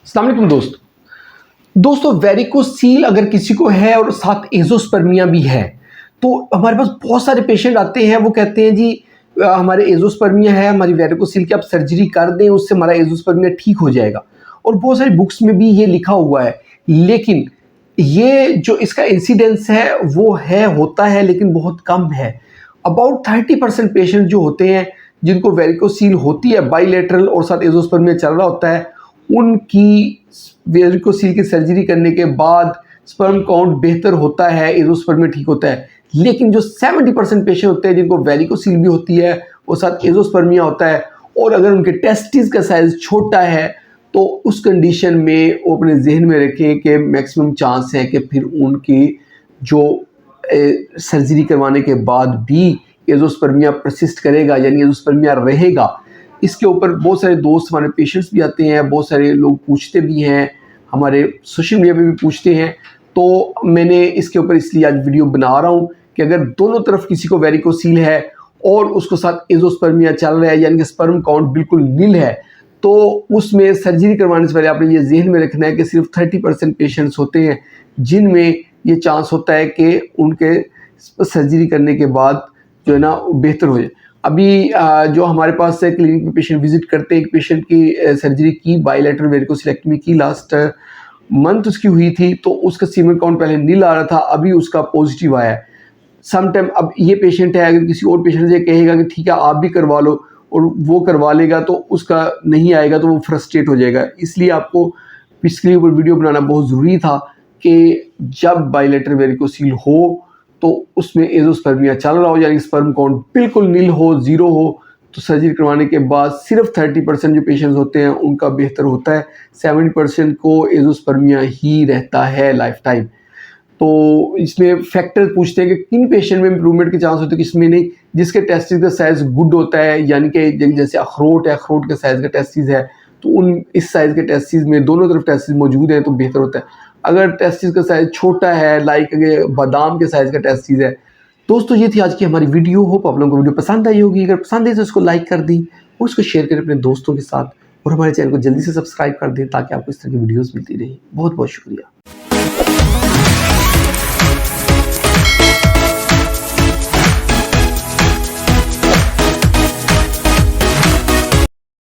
अस्सलाम वालेकुम दोस्तों वेरिकोसील अगर किसी को है और साथ एजोस्पर्मिया भी है तो हमारे पास बहुत सारे पेशेंट आते हैं। वो कहते हैं जी हमारे एजोस्पर्मिया है, हमारी वेरिकोसील की आप सर्जरी कर दें, उससे हमारा एजोस्पर्मिया ठीक हो जाएगा। और बहुत सारी बुक्स में भी ये लिखा हुआ है, लेकिन ये जो इसका इंसिडेंस है वो है होता है लेकिन बहुत कम है। अबाउट 30% पेशेंट जो होते हैं जिनको वेरिकोसील होती है बाइलेटरल और साथ एजोस्पर्मिया चल रहा होता है, उनकी वेरिकोसील की सर्जरी करने के बाद स्पर्म काउंट बेहतर होता है, एजोस्पर्मिया ठीक होता है। लेकिन जो 70% पेशेंट होते हैं जिनको वेरिकोसील भी होती है और साथ एजोस्पर्मिया होता है, और अगर उनके टेस्टिस का साइज़ छोटा है तो उस कंडीशन में वो अपने जहन में रखें कि मैक्सिमम चांस है कि फिर उनकी जो सर्जरी करवाने के बाद भी एजोस्पर्मिया परसिस्ट करेगा, यानी एजोस्पर्मिया रहेगा। इसके ऊपर बहुत सारे दोस्त हमारे पेशेंट्स भी आते हैं, बहुत सारे लोग पूछते भी हैं, हमारे सोशल मीडिया पे भी पूछते हैं। तो मैंने इसके ऊपर इसलिए आज वीडियो बना रहा हूँ कि अगर दोनों तरफ किसी को वेरिकोसील है और उसको साथ एजोस्पर्मिया चल रहा है, यानी कि स्पर्म काउंट बिल्कुल नील है, तो उसमें सर्जरी करवाने से पहले आपने ये जहन में रखना है कि सिर्फ 30% पेशेंट्स होते हैं जिनमें ये चांस होता है कि उनके सर्जरी करने के बाद जो है ना बेहतर हो जाए। अभी जो हमारे पास है क्लिनिक में पेशेंट विजिट करते हैं, एक पेशेंट की सर्जरी की, बाइलेटरल वेरिकोसिलेक्टमी की, लास्ट मंथ उसकी हुई थी, तो उसका सीमेन काउंट पहले नील आ रहा था, अभी उसका पॉजिटिव आया है। समटाइम अब ये पेशेंट है, अगर किसी और पेशेंट से कहेगा कि ठीक है आप भी करवा लो और वो करवा लेगा तो उसका नहीं आएगा तो वो फ्रस्ट्रेट हो जाएगा। इसलिए आपको इसके ऊपर वीडियो बनाना बहुत ज़रूरी था कि जब बाइलेटरल वेरिकोसील हो तो उसमें एजोस्पर्मिया चल रहा हो, यानी स्पर्म काउंट बिल्कुल नील हो, ज़ीरो हो, तो सर्जरी करवाने के बाद सिर्फ 30% जो पेशेंट्स होते हैं उनका बेहतर होता है। 70% को एजोस्पर्मिया ही रहता है लाइफ टाइम। तो इसमें फैक्टर पूछते हैं कि किन पेशेंट में इंप्रूवमेंट के चांस होते हैं, किसमें नहीं। जिसके टेस्टिस का साइज़ गुड होता है, यानी कि जैसे अखरोट है, अखरोट के साइज़ का टेस्टिस है, तो उन इस साइज़ के टेस्टिस में दोनों तरफ टेस्टिस मौजूद हैं तो बेहतर होता है। अगर टेस्टिस का साइज़ छोटा है, लाइक बादाम के साइज़ का टेस्टिस है। दोस्तों ये थी आज की हमारी वीडियो। होप आप लोगों को वीडियो पसंद आई होगी। अगर पसंद आई तो उसको लाइक कर दी और उसको शेयर करें अपने दोस्तों के साथ, और हमारे चैनल को जल्दी से सब्सक्राइब कर दें ताकि आपको इस तरह की वीडियोज़ मिलती रही। बहुत बहुत शुक्रिया।